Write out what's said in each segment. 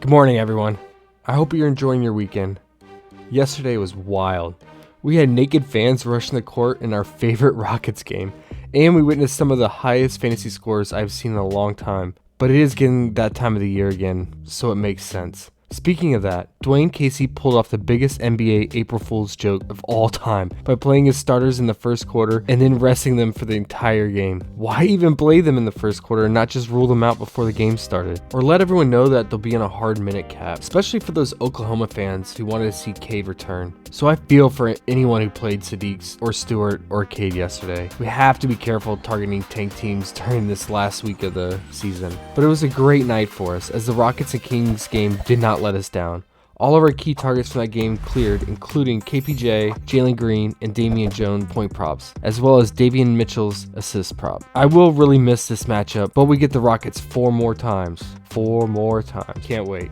Good morning, everyone. I hope you're enjoying your weekend. Yesterday was wild. We had naked fans rushing the court in our favorite Rockets game, and we witnessed some of the highest fantasy scores I've seen in a long time. But it is getting that time of the year again, so it makes sense. Speaking of that, Dwayne Casey pulled off the biggest NBA April Fool's joke of all time by playing his starters in the first quarter and then resting them for the entire game. Why even play them in the first quarter and not just rule them out before the game started? Or let everyone know that they'll be on a hard minute cap, especially for those Oklahoma fans who wanted to see Cade return. So I feel for anyone who played Sadiq or Stewart or Cade yesterday. We have to be careful targeting tank teams during this last week of the season. But it was a great night for us as the Rockets and Kings game did not let us down. All of our key targets from that game cleared, including KPJ, Jalen Green, and Damian Jones point props, as well as Davion Mitchell's assist prop. I will really miss this matchup, but we get the Rockets 4 more times. 4 more times. Can't wait.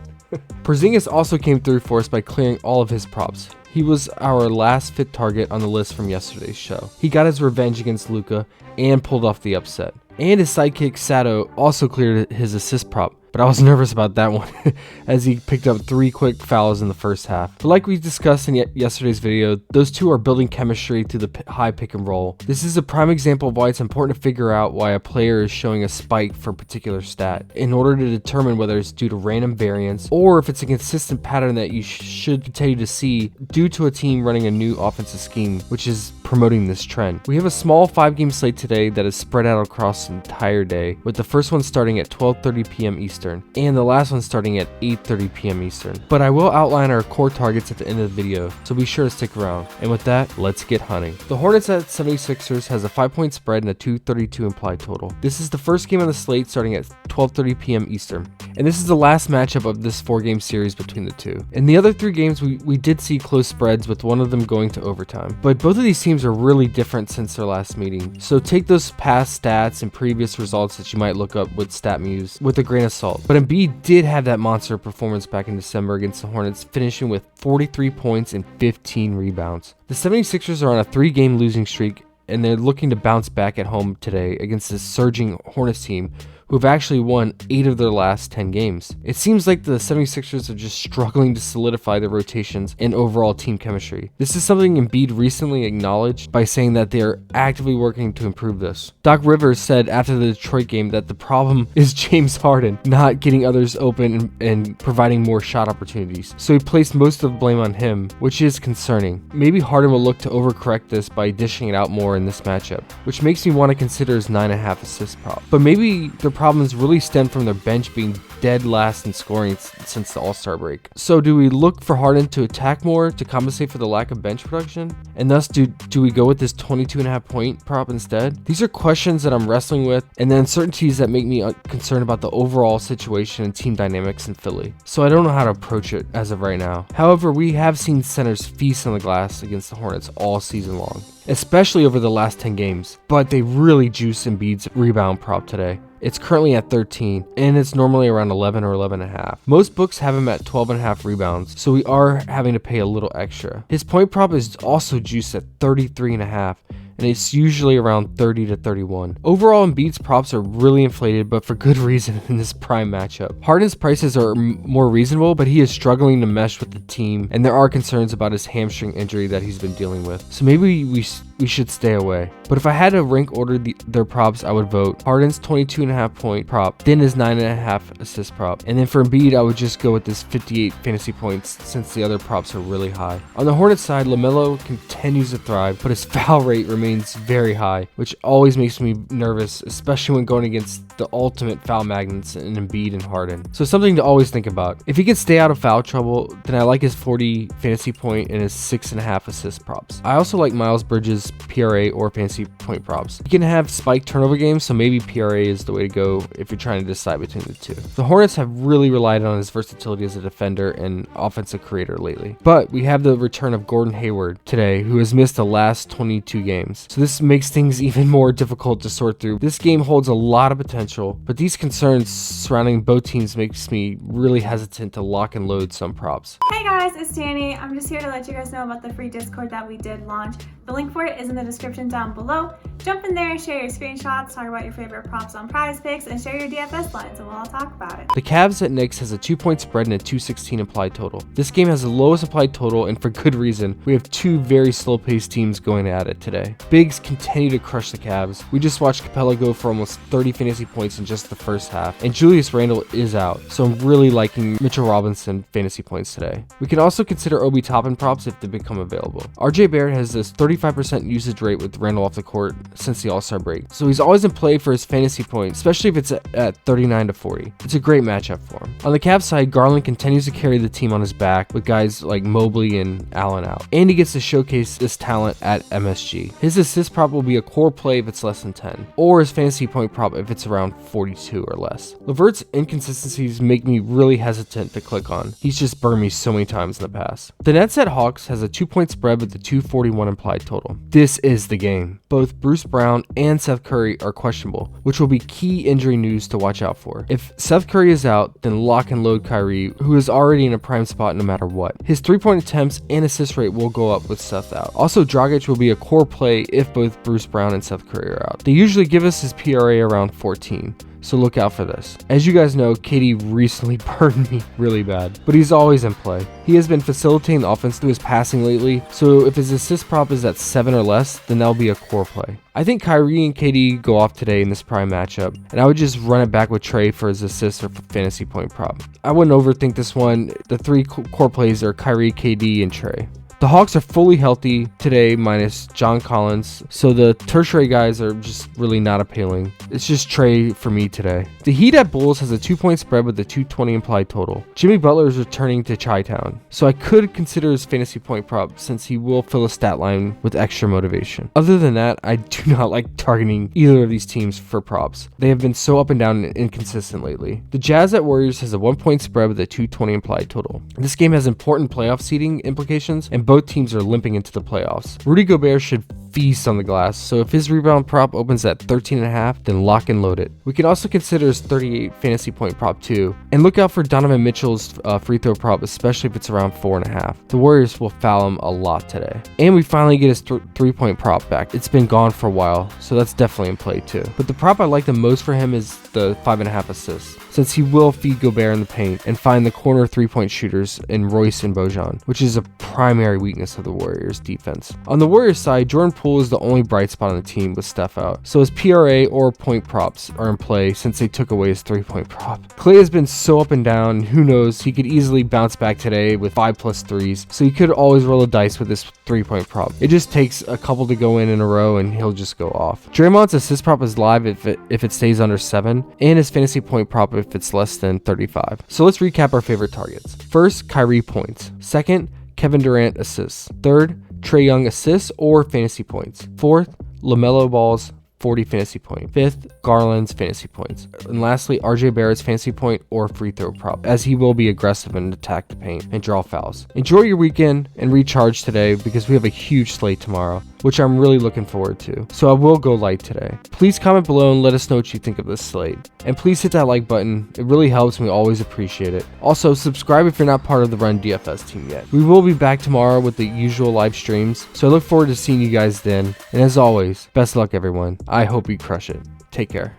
Porzingis also came through for us by clearing all of his props. He was our last fit target on the list from yesterday's show. He got his revenge against Luka and pulled off the upset. And his sidekick Sato also cleared his assist prop, but I was nervous about that one as he picked up 3 quick fouls in the first half. But like we discussed in yesterday's video, those two are building chemistry through the high pick and roll. This is a prime example of why it's important to figure out why a player is showing a spike for a particular stat in order to determine whether it's due to random variance or if it's a consistent pattern that you should continue to see due to a team running a new offensive scheme, which is promoting this trend. We have a small 5-game slate today that is spread out across the entire day, with the first one starting at 12:30 p.m. Eastern and the last one starting at 8:30 p.m. Eastern. But I will outline our core targets at the end of the video, so be sure to stick around. And with that, let's get hunting. The Hornets at 76ers has a 5-point spread and a 232 implied total. This is the first game on the slate starting at 12:30 p.m. Eastern. And this is the last matchup of this 4-game series between the two. In the other 3 games, we did see close spreads with one of them going to overtime. But both of these teams are really different since their last meeting. So take those past stats and previous results that you might look up with StatMuse with a grain of salt. But Embiid did have that monster performance back in December against the Hornets, finishing with 43 points and 15 rebounds. The 76ers are on a 3-game losing streak, and they're looking to bounce back at home today against this surging Hornets team who have actually won 8 of their last 10 games. It seems like the 76ers are just struggling to solidify their rotations and overall team chemistry. This is something Embiid recently acknowledged by saying that they are actively working to improve this. Doc Rivers said after the Detroit game that the problem is James Harden not getting others open and providing more shot opportunities. So he placed most of the blame on him, which is concerning. Maybe Harden will look to overcorrect this by dishing it out more in this matchup, which makes me want to consider his 9.5 assist prop. But maybe the problems really stem from their bench being dead last in scoring since the All-Star break. So do we look for Harden to attack more to compensate for the lack of bench production? And thus do we go with this 22.5 point prop instead? These are questions that I'm wrestling with and the uncertainties that make me concerned about the overall situation and team dynamics in Philly. So I don't know how to approach it as of right now. However, we have seen centers feast on the glass against the Hornets all season long, especially over the last 10 games, but they really juiced Embiid's rebound prop today. It's currently at 13, and it's normally around 11 or 11.5. Most books have him at 12.5 rebounds, so we are having to pay a little extra. His point prop is also juiced at 33.5, and it's usually around 30 to 31. Overall, Embiid's props are really inflated, but for good reason in this prime matchup. Harden's prices are more reasonable, but he is struggling to mesh with the team, and there are concerns about his hamstring injury that he's been dealing with. So maybe we should stay away. But if I had to rank order their props, I would vote Harden's 22.5 point prop, then his 9.5 assist prop, and then for Embiid, I would just go with this 58 fantasy points since the other props are really high. On the Hornets side, LaMelo continues to thrive, but his foul rate remains very high, which always makes me nervous, especially when going against the ultimate foul magnets in Embiid and Harden. So something to always think about. If he can stay out of foul trouble, then I like his 40 fantasy point and his 6.5 assist props. I also like Miles Bridges' PRA or fantasy point props. You can have spike turnover games, so maybe PRA is the way to go if you're trying to decide between the two. The Hornets have really relied on his versatility as a defender and offensive creator lately. But we have the return of Gordon Hayward today, who has missed the last 22 games. So this makes things even more difficult to sort through. This game holds a lot of potential, but these concerns surrounding both teams makes me really hesitant to lock and load some props. Hey guys, it's Danny. I'm just here to let you guys know about the free Discord that we did launch. The link for it Discord is in the description down below. Jump in there and share your screenshots, talk about your favorite props on Prizepicks, and share your DFS lines, and we'll all talk about it. The Cavs at Knicks has a 2-point spread and a 216 implied total. This game has the lowest implied total, and for good reason. We have two very slow-paced teams going at it today. Bigs continue to crush the Cavs. We just watched Capella go for almost 30 fantasy points in just the first half, and Julius Randle is out, so I'm really liking Mitchell Robinson fantasy points today. We can also consider Obi Toppin props if they become available. RJ Barrett has this 35% usage rate with Randle off the court since the All-Star break, so he's always in play for his fantasy points, especially if it's at 39 to 40. It's a great matchup for him. On the Cavs side, Garland continues to carry the team on his back with guys like Mobley and Allen out, and he gets to showcase his talent at MSG. His assist prop will be a core play if it's less than 10, or his fantasy point prop if it's around 42 or less. LeVert's inconsistencies make me really hesitant to click on. He's just burned me so many times in the past. The Nets at Hawks has a 2-point spread with a 241 implied total. This is the game. Both Bruce Brown and Seth Curry are questionable, which will be key injury news to watch out for. If Seth Curry is out, then lock and load Kyrie, who is already in a prime spot no matter what. His 3-point attempts and assist rate will go up with Seth out. Also, Dragic will be a core play if both Bruce Brown and Seth Curry are out. They usually give us his PRA around 14. So look out for this. As you guys know, KD recently burned me really bad, but he's always in play. He has been facilitating the offense through his passing lately, so if his assist prop is at 7 or less, then that'll be a core play. I think Kyrie and KD go off today in this prime matchup, and I would just run it back with Trey for his assist or fantasy point prop. I wouldn't overthink this one. The three core plays are Kyrie, KD, and Trey. The Hawks are fully healthy today minus John Collins, so the tertiary guys are just really not appealing. It's just Trey for me today. The Heat at Bulls has a 2-point spread with a 220 implied total. Jimmy Butler is returning to Chi-Town, so I could consider his fantasy point prop since he will fill a stat line with extra motivation. Other than that, I do not like targeting either of these teams for props. They have been so up and down and inconsistent lately. The Jazz at Warriors has a 1-point spread with a 220 implied total. This game has important playoff seeding implications, and both teams are limping into the playoffs. Rudy Gobert should feast on the glass, so if his rebound prop opens at 13.5, then lock and load it. We can also consider his 38 fantasy point prop too, and look out for Donovan Mitchell's free throw prop, especially if it's around 4.5. The Warriors will foul him a lot today. And we finally get his 3-point prop back. It's been gone for a while, so that's definitely in play too. But the prop I like the most for him is the 5.5 assists, since he will feed Gobert in the paint and find the corner 3-point shooters in Royce and Bojan, which is a primary weakness of the Warriors defense. On the Warriors side, Jordan Poole is the only bright spot on the team with Steph out, so his PRA or point props are in play since they took away his 3-point prop. Clay has been so up and down, who knows, he could easily bounce back today with 5+ threes, so he could always roll a dice with this 3-point prop. It just takes a couple to go in a row and he'll just go off. Draymond's assist prop is live if it stays under 7, and his fantasy point prop if it's less than 35. So let's recap our favorite targets. First, Kyrie points. Second, Kevin Durant assists. Third, Trae Young assists or fantasy points. Fourth, LaMelo Ball's 40 fantasy point. Fifth, Garland's fantasy points. And lastly, RJ Barrett's fantasy point or free throw prop, as he will be aggressive and attack the paint and draw fouls. Enjoy your weekend and recharge today because we have a huge slate tomorrow, which I'm really looking forward to. So I will go light today. Please comment below and let us know what you think of this slate. And please hit that like button. It really helps and we always appreciate it. Also, subscribe if you're not part of the Run DFS team yet. We will be back tomorrow with the usual live streams, so I look forward to seeing you guys then. And as always, best luck everyone. I hope you crush it. Take care.